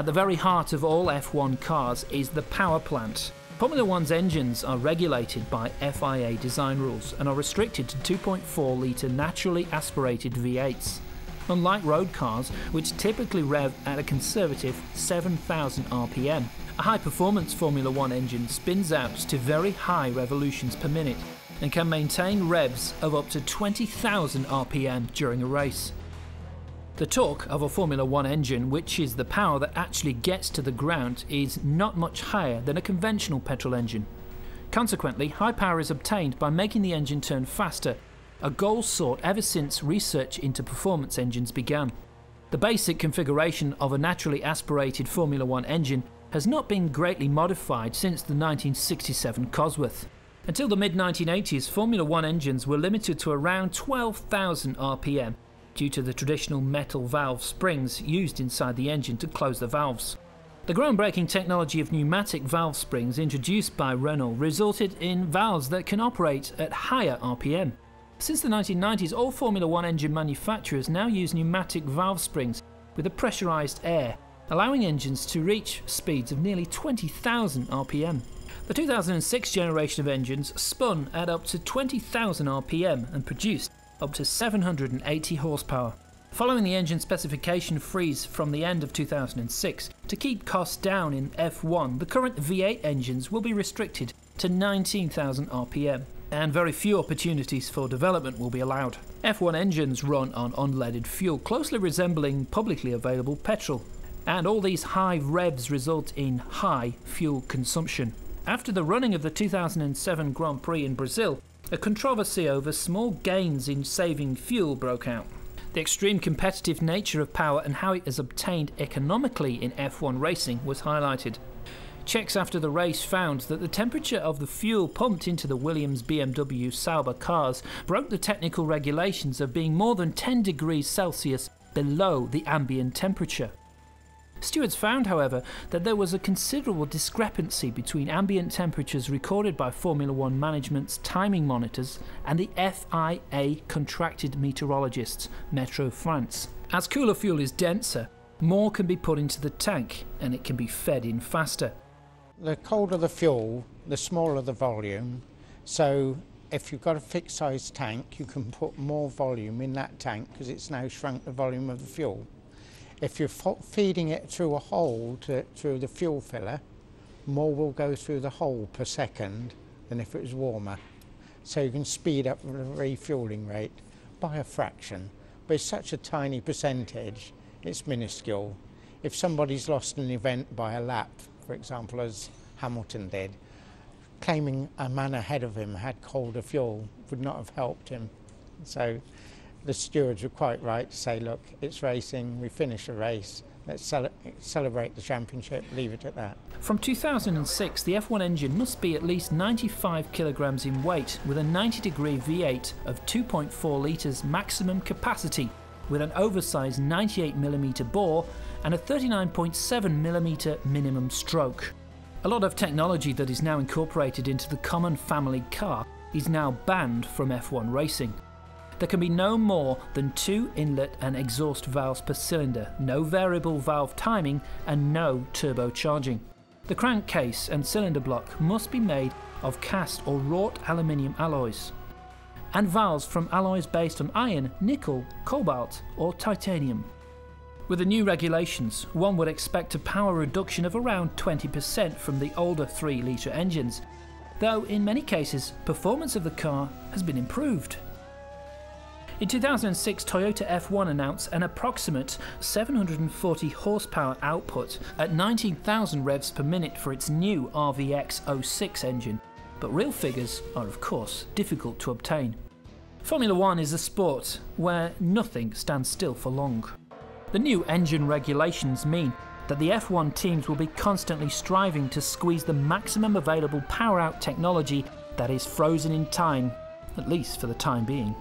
At the very heart of all F1 cars is the power plant. Formula One's engines are regulated by FIA design rules and are restricted to 2.4 litre naturally aspirated V8s. Unlike road cars, which typically rev at a conservative 7,000 RPM, a high-performance Formula One engine spins out to very high revolutions per minute and can maintain revs of up to 20,000 RPM during a race. The torque of a Formula One engine, which is the power that actually gets to the ground, is not much higher than a conventional petrol engine. Consequently, high power is obtained by making the engine turn faster, a goal sought ever since research into performance engines began. The basic configuration of a naturally aspirated Formula One engine has not been greatly modified since the 1967 Cosworth. Until the mid-1980s, Formula One engines were limited to around 12,000 RPM, due to the traditional metal valve springs used inside the engine to close the valves. The groundbreaking technology of pneumatic valve springs introduced by Renault resulted in valves that can operate at higher RPM. Since the 1990s, all Formula One engine manufacturers now use pneumatic valve springs with a pressurized air, allowing engines to reach speeds of nearly 20,000 RPM. The 2006 generation of engines spun at up to 20,000 RPM and produced up to 780 horsepower. Following the engine specification freeze from the end of 2006, to keep costs down in F1, the current V8 engines will be restricted to 19,000 RPM, and very few opportunities for development will be allowed. F1 engines run on unleaded fuel, closely resembling publicly available petrol, and all these high revs result in high fuel consumption. After the running of the 2007 Grand Prix in Brazil, a controversy over small gains in saving fuel broke out. The extreme competitive nature of power and how it is obtained economically in F1 racing was highlighted. Checks after the race found that the temperature of the fuel pumped into the Williams BMW Sauber cars broke the technical regulations of being more than 10 degrees Celsius below the ambient temperature. Stewards found, however, that there was a considerable discrepancy between ambient temperatures recorded by Formula One management's timing monitors and the FIA contracted meteorologists, Meteo France. As cooler fuel is denser, more can be put into the tank and it can be fed in faster. The colder the fuel, the smaller the volume, so if you've got a fixed size tank, you can put more volume in that tank because it's now shrunk the volume of the fuel. If you're feeding it through a hole through the fuel filler, more will go through the hole per second than if it was warmer. So you can speed up the refueling rate by a fraction. But it's such a tiny percentage, it's minuscule. If somebody's lost an event by a lap, for example, as Hamilton did, claiming a man ahead of him had colder fuel would not have helped him. So the stewards were quite right to say, look, it's racing, we finish a race, let's celebrate the championship, leave it at that. From 2006, the F1 engine must be at least 95 kilograms in weight with a 90-degree V8 of 2.4 litres maximum capacity with an oversized 98mm bore and a 39.7mm minimum stroke. A lot of technology that is now incorporated into the common family car is now banned from F1 racing. There can be no more than 2 inlet and exhaust valves per cylinder, no variable valve timing and no turbocharging. The crankcase and cylinder block must be made of cast or wrought aluminium alloys, and valves from alloys based on iron, nickel, cobalt or titanium. With the new regulations, one would expect a power reduction of around 20% from the older 3-litre engines, though in many cases performance of the car has been improved. In 2006, Toyota F1 announced an approximate 740 horsepower output at 19,000 revs per minute for its new RVX-06 engine, but real figures are of course difficult to obtain. Formula One is a sport where nothing stands still for long. The new engine regulations mean that the F1 teams will be constantly striving to squeeze the maximum available power out technology that is frozen in time, at least for the time being.